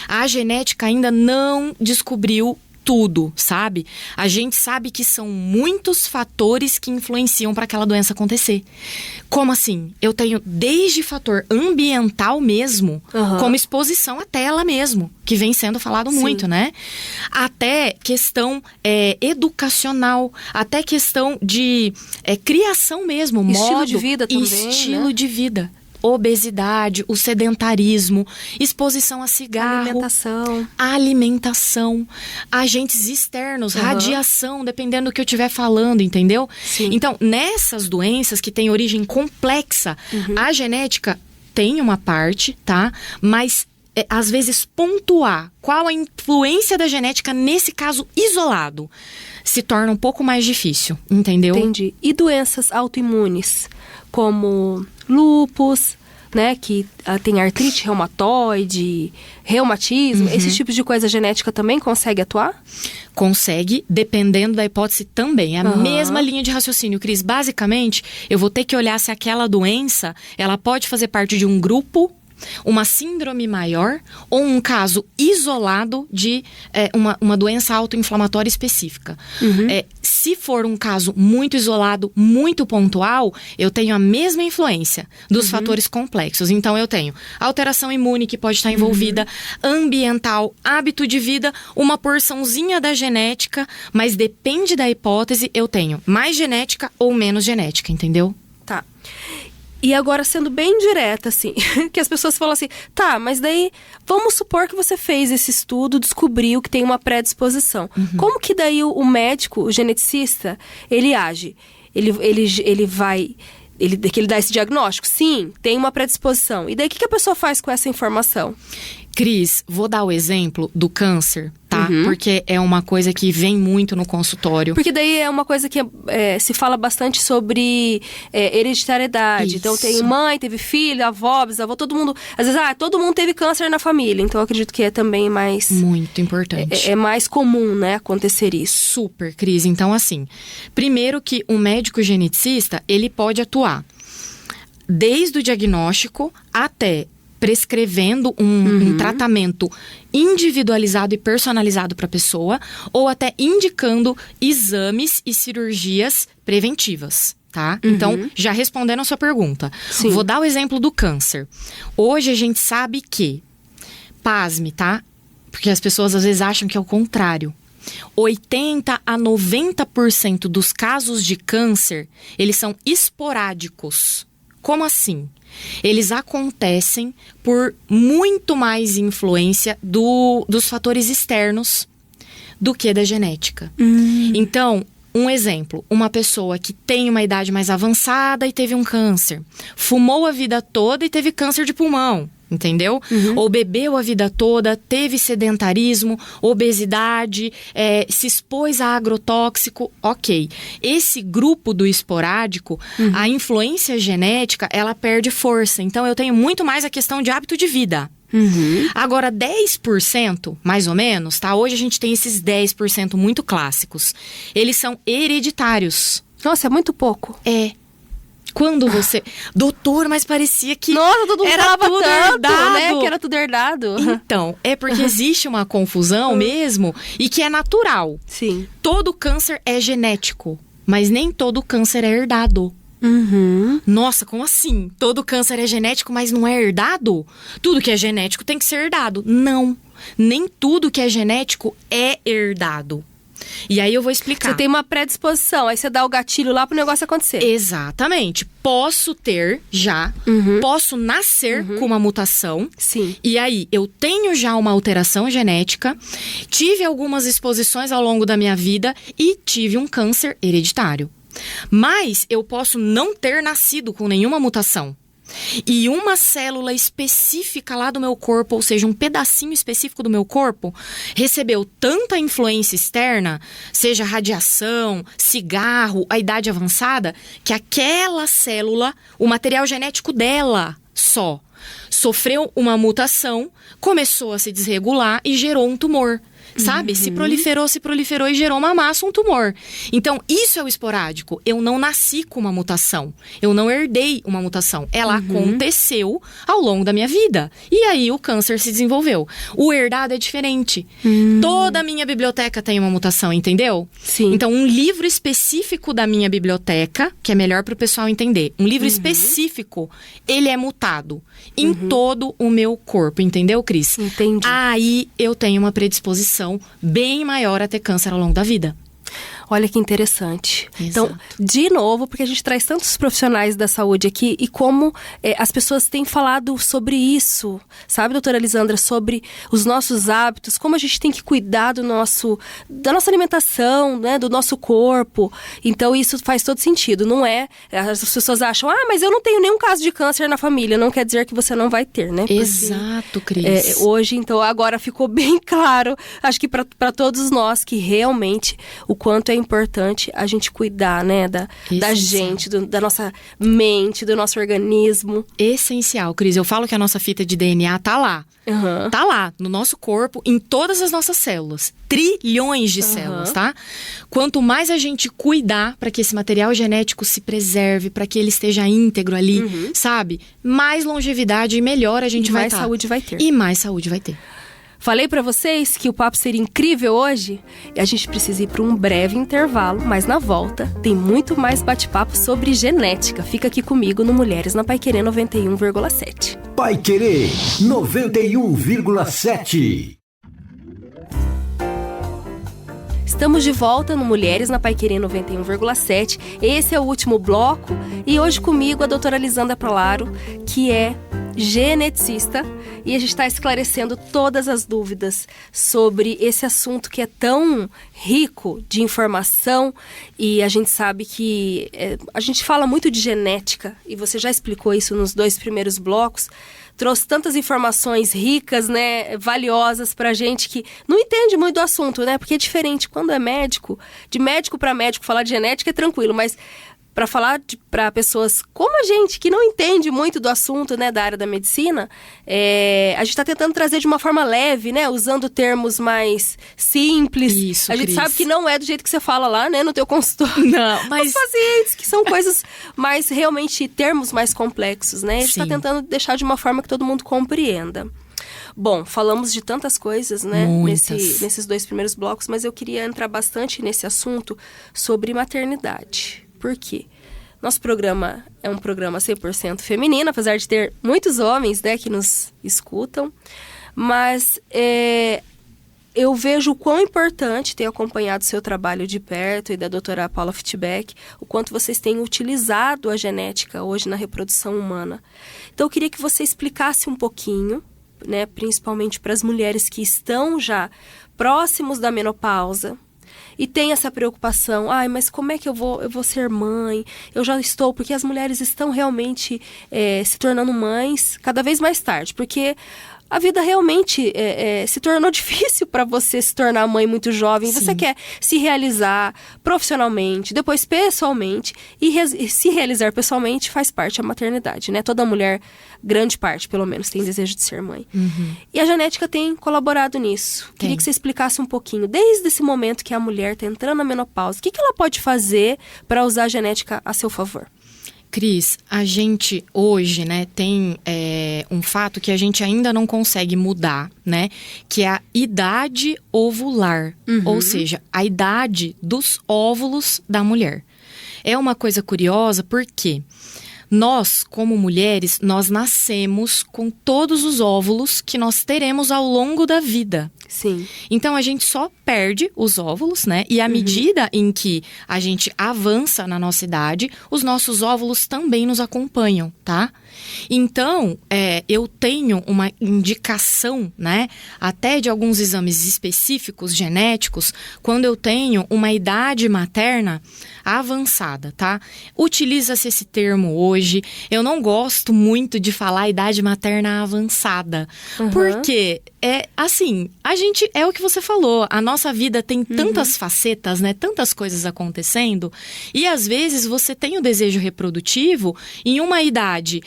A genética ainda não descobriu tudo, sabe? A gente sabe que são muitos fatores que influenciam para aquela doença acontecer. Como assim? Eu tenho desde fator ambiental mesmo, como exposição à tela mesmo, que vem sendo falado muito, né? Até questão educacional, até questão de criação mesmo,
estilo de vida também,
estilo de vida. Obesidade, o sedentarismo, exposição a cigarro, alimentação, agentes externos, radiação, dependendo do que eu estiver falando, entendeu? Então, nessas doenças que têm origem complexa, a genética tem uma parte, tá? Mas às vezes, pontuar qual a influência da genética nesse caso isolado, se torna um pouco mais difícil, entendeu?
Entendi. E doenças autoimunes, como lúpus, né, que tem artrite reumatoide, reumatismo, esses tipos de coisa genética também consegue atuar?
Consegue, dependendo da hipótese também. É a mesma linha de raciocínio, Cris. Basicamente, eu vou ter que olhar se aquela doença, ela pode fazer parte de um grupo, uma síndrome maior ou um caso isolado de uma doença autoinflamatória específica. Se for um caso muito isolado, muito pontual, eu tenho a mesma influência dos fatores complexos. Então, eu tenho alteração imune que pode estar envolvida, ambiental, hábito de vida, uma porçãozinha da genética, mas depende da hipótese, eu tenho mais genética ou menos genética, entendeu?
Tá. E agora, sendo bem direta, assim, que as pessoas falam assim, tá, mas daí, vamos supor que você fez esse estudo, descobriu que tem uma predisposição. Como que daí o médico, o geneticista, ele age? Ele dá esse diagnóstico? Sim, tem uma predisposição. E daí, o que a pessoa faz com essa informação?
Cris, vou dar o exemplo do câncer, tá? Porque é uma coisa que vem muito no consultório.
Porque daí é uma coisa que se fala bastante sobre hereditariedade.
Isso.
Então, tem mãe, teve filho, avó, bisavó, todo mundo... Às vezes, todo mundo teve câncer na família. Então, eu acredito que é também mais...
Muito importante.
É mais comum, né, acontecer isso.
Super, Cris. Então, assim, primeiro que um médico geneticista, ele pode atuar desde o diagnóstico até prescrevendo um tratamento individualizado e personalizado para a pessoa, ou até indicando exames e cirurgias preventivas, tá? Então, já respondendo a sua pergunta, vou dar o exemplo do câncer. Hoje a gente sabe que, pasme, tá? Porque as pessoas às vezes acham que é o contrário. 80 a 90% dos casos de câncer, eles são esporádicos. Como assim? Eles acontecem por muito mais influência dos fatores externos do que da genética. Então, um exemplo, uma pessoa que tem uma idade mais avançada e teve um câncer, fumou a vida toda e teve câncer de pulmão. Entendeu? Ou bebeu a vida toda, teve sedentarismo, obesidade, se expôs a agrotóxico, ok. Esse grupo do esporádico, a influência genética, ela perde força. Então, eu tenho muito mais a questão de hábito de vida. Agora, 10%, mais ou menos, tá? Hoje a gente tem esses 10% muito clássicos. Eles são hereditários.
Nossa, é muito pouco.
Quando você... Doutor, mas parecia que
nossa, todo mundo
era tudo
tanto,
herdado.
Né? Que era tudo herdado.
Então, é porque existe uma confusão mesmo e que é natural.
Sim.
Todo câncer é genético, mas nem todo câncer é herdado. Nossa, como assim? Todo câncer é genético, mas não é herdado? Tudo que é genético tem que ser herdado. Não, nem tudo que é genético é herdado. E aí eu vou explicar.
Você tem uma predisposição, aí você dá o gatilho lá pro negócio acontecer.
Exatamente. Posso ter já, posso nascer com uma mutação.
Sim.
E aí, eu tenho já uma alteração genética, tive algumas exposições ao longo da minha vida e tive um câncer hereditário. Mas eu posso não ter nascido com nenhuma mutação. E uma célula específica lá do meu corpo, ou seja, um pedacinho específico do meu corpo, recebeu tanta influência externa, seja radiação, cigarro, a idade avançada, que aquela célula, o material genético dela só, sofreu uma mutação, começou a se desregular e gerou um tumor. Sabe? Se proliferou e gerou uma massa, um tumor. Então, isso é o esporádico. Eu não nasci com uma mutação. Eu não herdei uma mutação. Ela aconteceu ao longo da minha vida. E aí, o câncer se desenvolveu. O herdado é diferente. Toda a minha biblioteca tem uma mutação, entendeu?
Sim.
Então, um livro específico da minha biblioteca, que é melhor para o pessoal entender. Um livro específico, ele é mutado em todo o meu corpo. Entendeu, Cris?
Entendi.
Aí, eu tenho uma predisposição bem maior a ter câncer ao longo da vida.
Olha que interessante.
Exato.
Então, de novo, porque a gente traz tantos profissionais da saúde aqui e como as pessoas têm falado sobre isso, sabe, doutora Lisandra, sobre os nossos hábitos, como a gente tem que cuidar da nossa alimentação, né, do nosso corpo. Então, isso faz todo sentido, não é? As pessoas acham, mas eu não tenho nenhum caso de câncer na família, não quer dizer que você não vai ter, né? Porque,
exato, Cris.
hoje, então, agora ficou bem claro, acho que para todos nós, que realmente o quanto é importante a gente cuidar, né, da gente, da nossa mente, do nosso organismo.
Essencial, Cris. Eu falo que a nossa fita de DNA tá lá.
Uhum.
Tá lá, no nosso corpo, em todas as nossas células. Trilhões de células, tá? Quanto mais a gente cuidar para que esse material genético se preserve, para que ele esteja íntegro ali, sabe? Mais longevidade e melhor a gente vai
mais saúde vai ter.
E mais saúde vai ter.
Falei pra vocês que o papo seria incrível hoje e a gente precisa ir para um breve intervalo, mas na volta tem muito mais bate-papo sobre genética. Fica aqui comigo no Mulheres na Paiquerê 91,7.
Paiquerê 91,7.
Estamos de volta no Mulheres na Paiquerê 91,7. Esse é o último bloco e hoje comigo a doutora Lisandra Prolaro, que é geneticista, e a gente está esclarecendo todas as dúvidas sobre esse assunto que é tão rico de informação. E a gente sabe que a gente fala muito de genética, e você já explicou isso nos 2 primeiros blocos. Trouxe tantas informações ricas, né, valiosas pra gente que não entende muito do assunto, né? Porque é diferente quando é médico, de médico para médico, falar de genética é tranquilo, mas para falar para pessoas como a gente, que não entende muito do assunto, né, da área da medicina, a gente está tentando trazer de uma forma leve, né, usando termos mais simples.
Isso,
a gente
Cris.
sabe que não é do jeito que você fala lá, né, no teu consultório.
Não, mas
os pacientes, que são coisas mais, realmente, termos mais complexos, né? A gente está tentando deixar de uma forma que todo mundo compreenda. Bom, falamos de tantas coisas, né, nesses 2 primeiros blocos, mas eu queria entrar bastante nesse assunto sobre maternidade. Por quê? Nosso programa é um programa 100% feminino, apesar de ter muitos homens, né, que nos escutam. Mas eu vejo o quão importante ter acompanhado o seu trabalho de perto e da doutora Paula Fittbeck, o quanto vocês têm utilizado a genética hoje na reprodução humana. Então, eu queria que você explicasse um pouquinho, né, principalmente para as mulheres que estão já próximos da menopausa, e tem essa preocupação, mas como é que eu vou ser mãe? Eu já estou, porque as mulheres estão realmente se tornando mães cada vez mais tarde, porque a vida realmente se tornou difícil para você se tornar mãe muito jovem. Sim. Você quer se realizar profissionalmente, depois pessoalmente, e se realizar pessoalmente faz parte da maternidade, né? Toda mulher, grande parte pelo menos, tem desejo de ser mãe. E a genética tem colaborado nisso. Queria que você explicasse um pouquinho, desde esse momento que a mulher está entrando na menopausa, o que ela pode fazer para usar a genética a seu favor?
Cris, a gente hoje, né, tem um fato que a gente ainda não consegue mudar, né, que é a idade ovular, ou seja, a idade dos óvulos da mulher. É uma coisa curiosa porque nós, como mulheres, nós nascemos com todos os óvulos que nós teremos ao longo da vida.
Sim.
Então, a gente só perde os óvulos, né? E à medida em que a gente avança na nossa idade, os nossos óvulos também nos acompanham, tá? Então, eu tenho uma indicação, né? Até de alguns exames específicos, genéticos, quando eu tenho uma idade materna avançada, tá? Utiliza-se esse termo hoje. Eu não gosto muito de falar idade materna avançada, porque assim, a gente, é o que você falou, a nossa vida tem tantas facetas, né? Tantas coisas acontecendo, e às vezes você tem o desejo reprodutivo em uma idade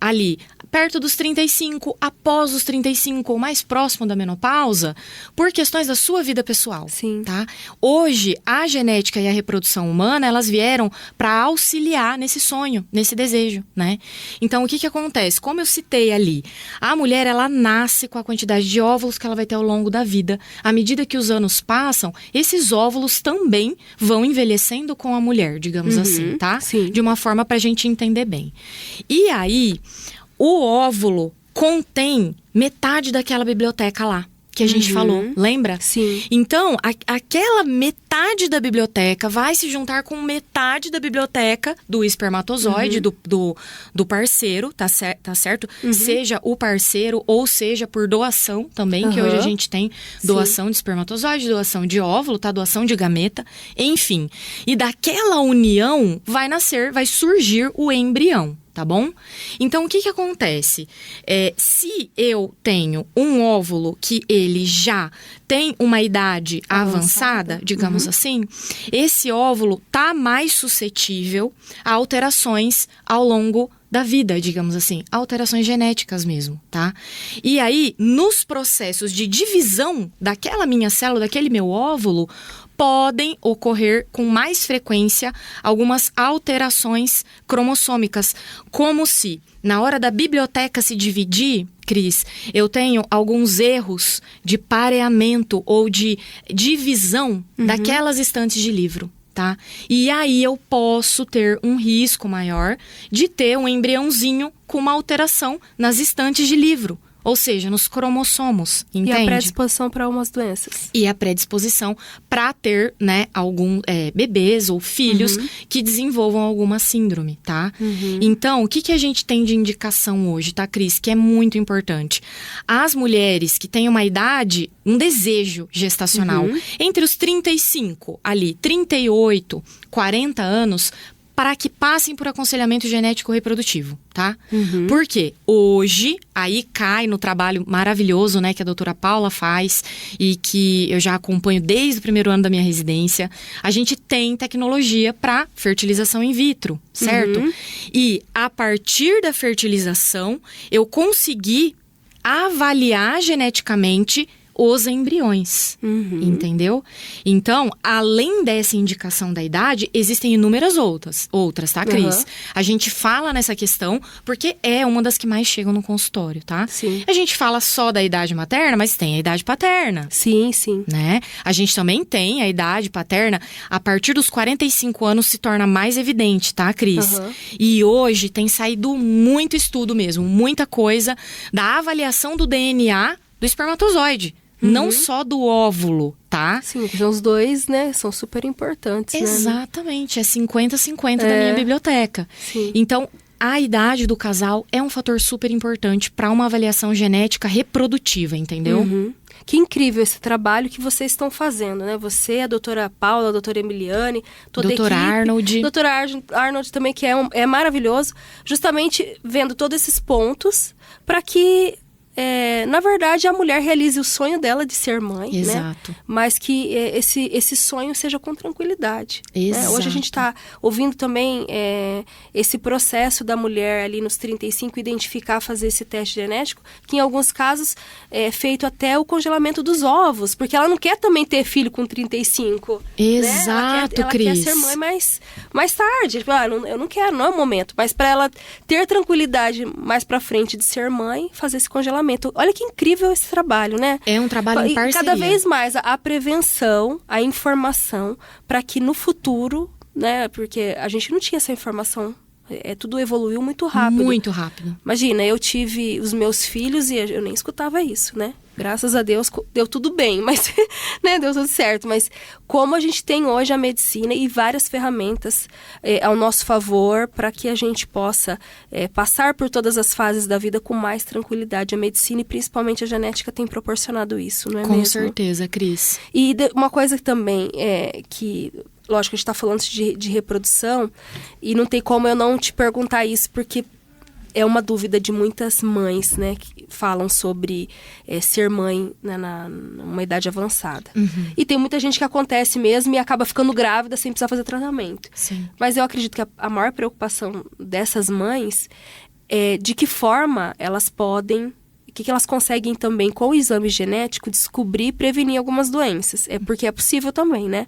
ali perto dos 35, após os 35 ou mais próximo da menopausa, por questões da sua vida pessoal.
Sim.
Tá? Hoje, a genética e a reprodução humana, elas vieram para auxiliar nesse sonho, nesse desejo, né? Então, o que acontece? Como eu citei ali, a mulher, ela nasce com a quantidade de óvulos que ela vai ter ao longo da vida. À medida que os anos passam, esses óvulos também vão envelhecendo com a mulher, digamos assim, tá?
Sim.
De uma forma pra gente entender bem. E aí, o óvulo contém metade daquela biblioteca lá, que a gente falou, lembra?
Sim.
Então, aquela metade da biblioteca vai se juntar com metade da biblioteca do espermatozoide, do parceiro, tá certo? Seja o parceiro ou seja por doação também, que hoje a gente tem doação de espermatozoide, doação de óvulo, tá? Doação de gameta, enfim. E daquela união vai surgir o embrião. Tá bom? Então, o que acontece? Se eu tenho um óvulo que ele já tem uma idade avançada, digamos assim, esse óvulo tá mais suscetível a alterações ao longo da vida, digamos assim, alterações genéticas mesmo, tá? E aí, nos processos de divisão daquela minha célula, daquele meu óvulo, podem ocorrer com mais frequência algumas alterações cromossômicas, como se, na hora da biblioteca se dividir, Cris, eu tenho alguns erros de pareamento ou de divisão daquelas estantes de livro. Tá? E aí eu posso ter um risco maior de ter um embriãozinho com uma alteração nas estantes de livro. Ou seja, nos cromossomos, entende?
E a predisposição para algumas doenças.
E a predisposição para ter, né, bebês ou filhos que desenvolvam alguma síndrome, tá? Então, o que a gente tem de indicação hoje, tá, Cris? Que é muito importante. As mulheres que têm uma idade, um desejo gestacional, entre os 35, 38, 40 anos, para que passem por aconselhamento genético reprodutivo, tá? Por quê? Hoje, aí cai no trabalho maravilhoso, né, que a doutora Paula faz e que eu já acompanho desde o primeiro ano da minha residência, a gente tem tecnologia para fertilização in vitro, certo? E a partir da fertilização, eu consegui avaliar geneticamente os embriões, entendeu? Então, além dessa indicação da idade, existem inúmeras outras, tá, Cris? A gente fala nessa questão porque é uma das que mais chegam no consultório, tá?
Sim.
A gente fala só da idade materna, mas tem a idade paterna.
Sim, sim.
Né? A gente também tem a idade paterna, a partir dos 45 anos se torna mais evidente, tá, Cris? E hoje tem saído muito estudo mesmo, muita coisa da avaliação do DNA do espermatozoide. Não só do óvulo, tá?
Sim, porque os dois, né, são super importantes,
Exatamente, é 50-50 da minha biblioteca.
Sim.
Então, a idade do casal é um fator super importante para uma avaliação genética reprodutiva, entendeu?
Que incrível esse trabalho que vocês estão fazendo, né? Você, a doutora Paula, a doutora Emiliane, toda a equipe. Doutora Arnold também, que é maravilhoso. Justamente vendo todos esses pontos para que... na verdade, a mulher realize o sonho dela de ser mãe,
Exato.
Né? Mas que esse sonho seja com tranquilidade. Né? Hoje a gente está ouvindo também esse processo da mulher ali nos 35 identificar, fazer esse teste genético, que em alguns casos é feito até o congelamento dos ovos, porque ela não quer também ter filho com 35.
Exato,
né?
Cris.
Ela quer ser mãe mais tarde. Tipo, eu não quero, não é o momento. Mas para ela ter tranquilidade mais para frente de ser mãe, fazer esse congelamento. Olha que incrível esse trabalho, né?
É um trabalho em parceria.
Cada vez mais a prevenção, a informação, para que no futuro, né? Porque a gente não tinha essa informação. Tudo evoluiu muito rápido.
Muito rápido.
Imagina, eu tive os meus filhos e eu nem escutava isso, né? Graças a Deus deu tudo bem, mas né, deu tudo certo. Mas como a gente tem hoje a medicina e várias ferramentas ao nosso favor para que a gente possa passar por todas as fases da vida com mais tranquilidade. A medicina e principalmente a genética tem proporcionado isso, não é mesmo?
Com certeza, Cris.
E uma coisa também que... Lógico, a gente está falando de reprodução e não tem como eu não te perguntar isso, porque é uma dúvida de muitas mães, né? Que falam sobre ser mãe, né, numa idade avançada. E tem muita gente que acontece mesmo e acaba ficando grávida sem precisar fazer tratamento.
Sim.
Mas eu acredito que a maior preocupação dessas mães é de que forma elas podem... O que elas conseguem também, com o exame genético, descobrir e prevenir algumas doenças. Porque é possível também, né?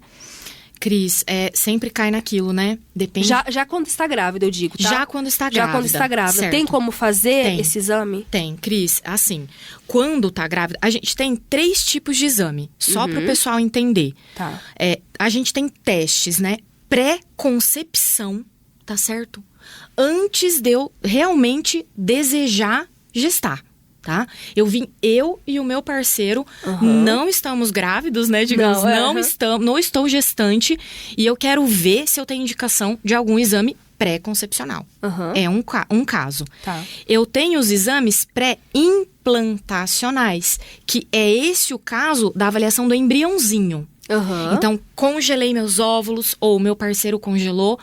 Cris, sempre cai naquilo, né? Depende.
Já quando está grávida, eu digo, tá?
Já quando está grávida.
Já quando está grávida.
Certo.
Tem como fazer esse exame?
Tem, Cris. Assim, quando tá grávida, a gente tem 3 tipos de exame. Só para o pessoal entender.
Tá.
A gente tem testes, né? Pré-concepção, tá certo? Antes de eu realmente desejar gestar. Tá? Eu e o meu parceiro não estamos grávidos, né? Digamos, não estou gestante e eu quero ver se eu tenho indicação de algum exame pré-concepcional. É um caso.
Tá.
Eu tenho os exames pré-implantacionais, que é esse o caso da avaliação do embriãozinho. Então, congelei meus óvulos, ou meu parceiro congelou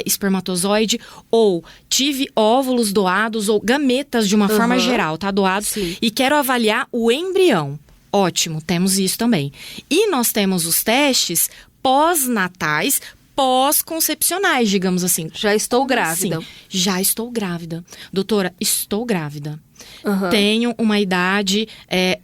espermatozoide, ou tive óvulos doados, ou gametas de uma forma geral, tá? Doados.
Sim.
E quero avaliar o embrião. Ótimo, temos isso também. E nós temos os testes pós-natais, pós-concepcionais, digamos assim.
Já estou grávida.
Sim, já estou grávida. Doutora, estou grávida. Tenho uma idade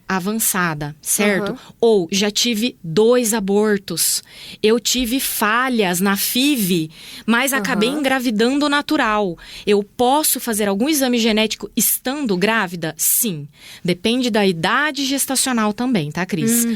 avançada, certo? Ou já tive 2 abortos. Eu tive falhas na FIV, mas acabei engravidando natural. Eu posso fazer algum exame genético estando grávida? Sim. Depende da idade gestacional também, tá, Cris?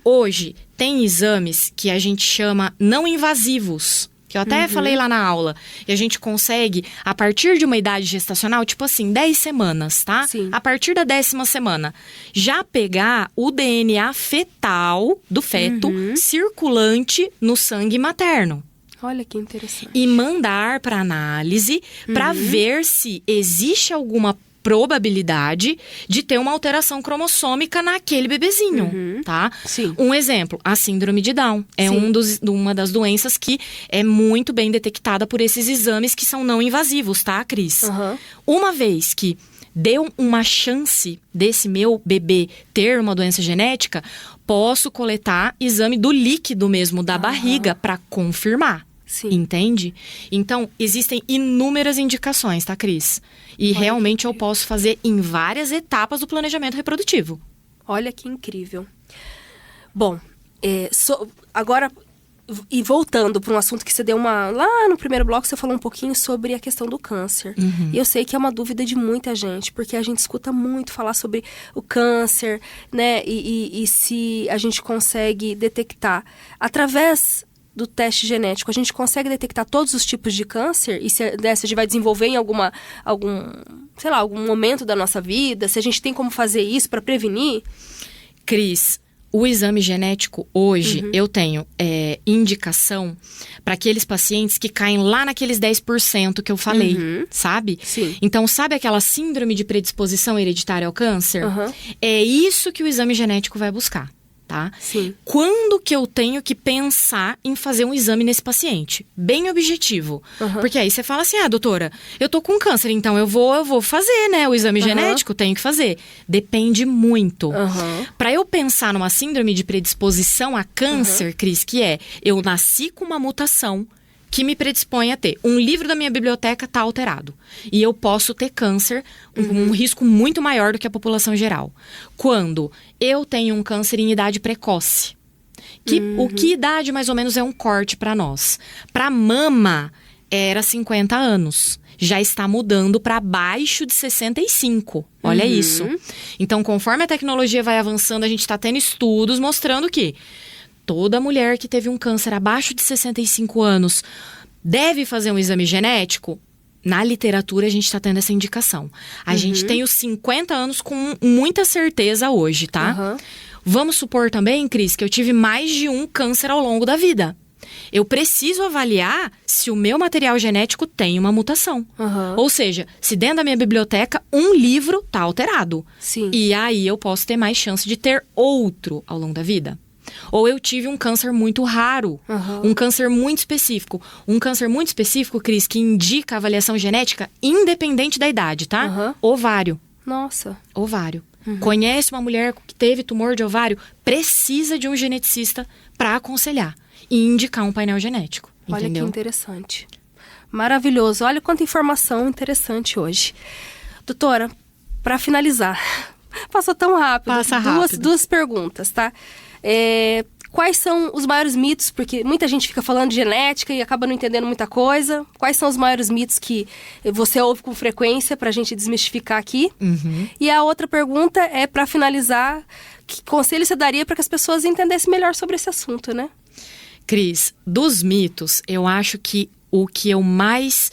Hoje, tem exames que a gente chama não invasivos, que eu até falei lá na aula, e a gente consegue, a partir de uma idade gestacional, tipo assim, 10 semanas, tá?
Sim.
A partir da 10ª semana, já pegar o DNA fetal do feto circulante no sangue materno.
Olha que interessante.
E mandar para análise para ver se existe alguma probabilidade de ter uma alteração cromossômica naquele bebezinho, tá?
Sim.
Um exemplo, a síndrome de Down. É uma das doenças que é muito bem detectada por esses exames que são não invasivos, tá, Cris? Uma vez que deu uma chance desse meu bebê ter uma doença genética, posso coletar exame do líquido mesmo da barriga para confirmar.
Sim.
Entende? Então, existem inúmeras indicações, tá, Cris? E realmente eu posso fazer em várias etapas do planejamento reprodutivo.
Olha que incrível. Bom, agora, e voltando para um assunto que você deu lá no primeiro bloco, você falou um pouquinho sobre a questão do câncer. E eu sei que é uma dúvida de muita gente, porque a gente escuta muito falar sobre o câncer, né? E se a gente consegue detectar através do teste genético, a gente consegue detectar todos os tipos de câncer? E se a gente vai desenvolver em algum momento da nossa vida? Se a gente tem como fazer isso para prevenir?
Cris, o exame genético hoje, eu tenho indicação para aqueles pacientes que caem lá naqueles 10% que eu falei, sabe?
Sim.
Então, sabe aquela síndrome de predisposição hereditária ao câncer? É isso que o exame genético vai buscar. Tá?
Sim.
Quando que eu tenho que pensar em fazer um exame nesse paciente? Bem objetivo. Porque aí você fala assim, doutora, eu tô com câncer, então eu vou fazer, né? O exame genético, tenho que fazer. Depende muito. Para eu pensar numa síndrome de predisposição a câncer, Cris, que eu nasci com uma mutação que me predispõe a ter. Um livro da minha biblioteca está alterado. E eu posso ter câncer, um risco muito maior do que a população geral. Quando eu tenho um câncer em idade precoce. O que idade mais ou menos é um corte para nós? Para mama, era 50 anos. Já está mudando para abaixo de 65. Olha isso. Então, conforme a tecnologia vai avançando, a gente está tendo estudos mostrando que toda mulher que teve um câncer abaixo de 65 anos deve fazer um exame genético? Na literatura, a gente está tendo essa indicação. A gente tem os 50 anos com muita certeza hoje, tá? Vamos supor também, Cris, que eu tive mais de um câncer ao longo da vida. Eu preciso avaliar se o meu material genético tem uma mutação. Ou seja, se dentro da minha biblioteca um livro está alterado.
Sim.
E aí eu posso ter mais chance de ter outro ao longo da vida. Ou eu tive um câncer muito raro, um câncer muito específico. Um câncer muito específico, Cris, que indica avaliação genética independente da idade, tá? Ovário.
Nossa.
Ovário. Conhece uma mulher que teve tumor de ovário, precisa de um geneticista para aconselhar e indicar um painel genético.
Olha
entendeu?
que interessante. Maravilhoso. Olha quanta informação interessante hoje. Doutora, para finalizar, passou tão rápido.
Passa rápido.
Duas perguntas, tá? Quais são os maiores mitos? Porque muita gente fica falando de genética e acaba não entendendo muita coisa. Quais são os maiores mitos que você ouve com frequência pra gente desmistificar aqui? E a outra pergunta é, pra finalizar, que conselho você daria para que as pessoas entendessem melhor sobre esse assunto, né?
Cris, dos mitos, eu acho que o que eu mais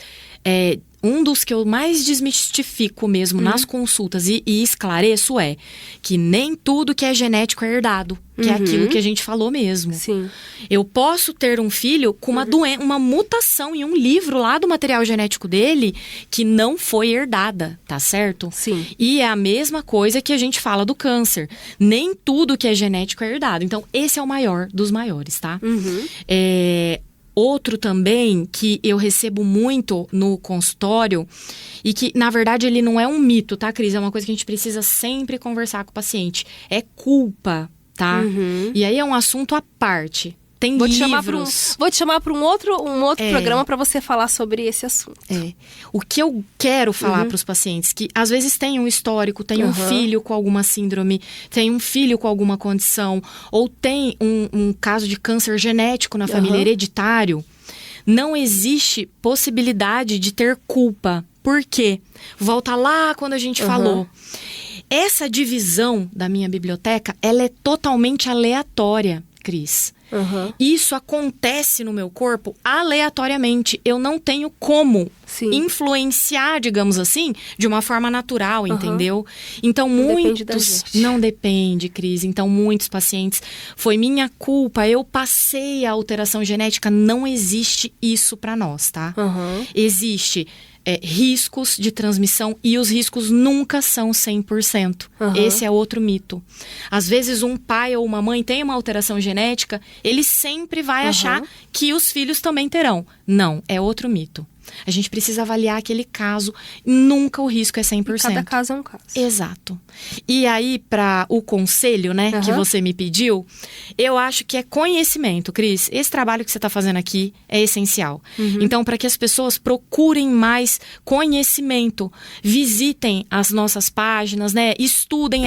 um dos que eu mais desmistifico mesmo nas consultas e esclareço é que nem tudo que é genético é herdado. Que é aquilo que a gente falou mesmo.
Sim.
Eu posso ter um filho com uma mutação em um livro lá do material genético dele que não foi herdada, tá certo?
Sim.
E é a mesma coisa que a gente fala do câncer. Nem tudo que é genético é herdado. Então, esse é o maior dos maiores, tá? Outro também que eu recebo muito no consultório e que, na verdade, ele não é um mito, tá, Cris? É uma coisa que a gente precisa sempre conversar com o paciente. É culpa, tá? E aí é um assunto à parte. Tem livros.
Vou te chamar para um outro programa para você falar sobre esse assunto.
O que eu quero falar para os pacientes, que às vezes tem um histórico, tem um filho com alguma síndrome, tem um filho com alguma condição, ou tem um caso de câncer genético na família, hereditário, não existe possibilidade de ter culpa. Por quê? Volta lá quando a gente falou. Essa divisão da minha biblioteca, ela é totalmente aleatória, Cris. Isso acontece no meu corpo aleatoriamente. Eu não tenho como influenciar, digamos assim, de uma forma natural, entendeu? Então, Não depende, Cris. Então, muitos pacientes, foi minha culpa, eu passei a alteração genética. Não existe isso pra nós, tá? Existe riscos de transmissão e os riscos nunca são 100%. Esse é outro mito. Às vezes um pai ou uma mãe tem uma alteração genética, ele sempre vai achar que os filhos também terão. Não, é outro mito. A gente precisa avaliar aquele caso. Nunca o risco é 100%.
Cada caso é um caso.
Exato. E aí, para o conselho, né, que você me pediu, eu acho que é conhecimento, Cris. Esse trabalho que você está fazendo aqui é essencial. Então, para que as pessoas procurem mais conhecimento, visitem as nossas páginas, né, estudem.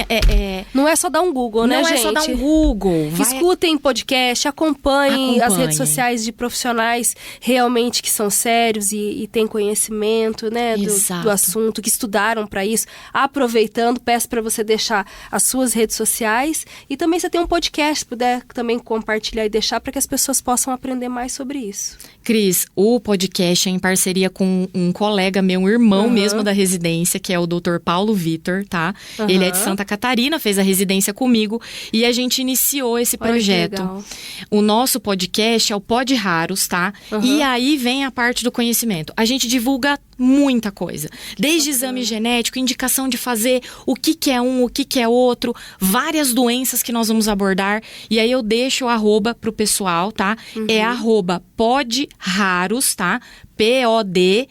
Não é só dar um Google, né, gente?
Não é só dar um Google.
Escutem podcast, acompanhem as redes sociais de profissionais realmente que são sérios e têm conhecimento, né, do assunto, que estudaram para isso. Aproveitando, peço para você deixar as suas redes sociais e também você tem um podcast, se puder também compartilhar e deixar para que as pessoas possam aprender mais sobre isso.
Cris, o podcast é em parceria com um colega meu, um irmão mesmo da residência, que é o Dr. Paulo Vitor, tá? Ele é de Santa Catarina, fez a residência comigo e a gente iniciou esse projeto. O nosso podcast é o Pod Raros, tá? E aí vem a parte do conhecimento. A gente divulga muita coisa. Desde exame genético, indicação de fazer, o que é um, o que é outro, várias doenças que nós vamos abordar. E aí eu deixo o arroba pro pessoal, tá? É arroba podraros, tá? PODRAROS,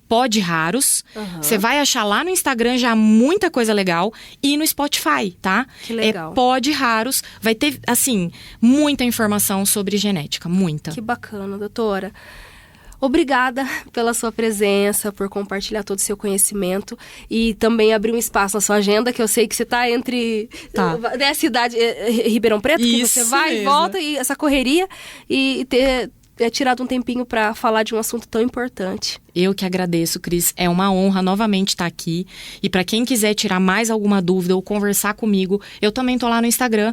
Pod Raros. Você vai achar lá no Instagram já muita coisa legal e no Spotify, tá?
Que legal.
É Pod Raros. Vai ter, assim, muita informação sobre genética, muita.
Que bacana, doutora. Obrigada pela sua presença, por compartilhar todo o seu conhecimento e também abrir um espaço na sua agenda, que eu sei que você está entre a cidade Ribeirão Preto, que você vai e volta, e essa correria, e ter tirado um tempinho para falar de um assunto tão importante.
Eu que agradeço, Cris. É uma honra novamente estar aqui. E para quem quiser tirar mais alguma dúvida ou conversar comigo, eu também tô lá no Instagram,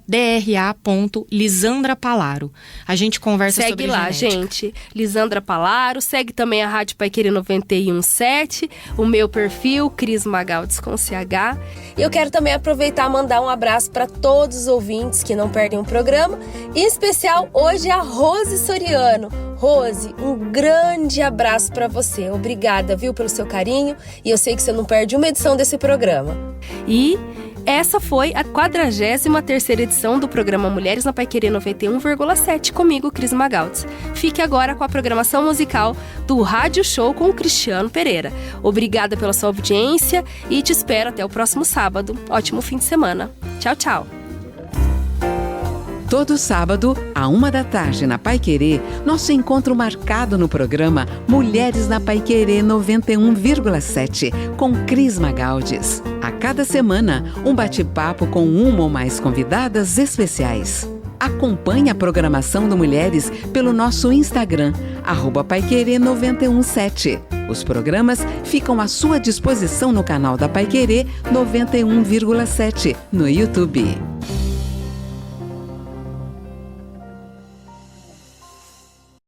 @dra.lisandrapalaro. A gente conversa sobre genética.
Segue lá, gente. Lisandra Palaro. Segue também a Rádio Paiquerê 91.7. O meu perfil, Cris Magaldi com CH. E eu quero também aproveitar e mandar um abraço para todos os ouvintes que não perdem um programa. Em especial, hoje, a Rose Soriano. Rose, um grande abraço para você. Obrigada, viu, pelo seu carinho. E eu sei que você não perde uma edição desse programa. E essa foi a 43ª edição do programa Mulheres na Paiquerê 91,7, comigo, Cris Magaldi. Fique agora com a programação musical do Rádio Show com o Cristiano Pereira. Obrigada pela sua audiência e te espero até o próximo sábado. Ótimo fim de semana. Tchau, tchau.
Todo sábado, à 13h, na Paiquerê, nosso encontro marcado no programa Mulheres na Paiquerê 91,7, com Cris Magaldi. A cada semana, um bate-papo com uma ou mais convidadas especiais. Acompanhe a programação do Mulheres pelo nosso Instagram, @Paiquerê 91.7. Os programas ficam à sua disposição no canal da Paiquerê 91,7, no YouTube.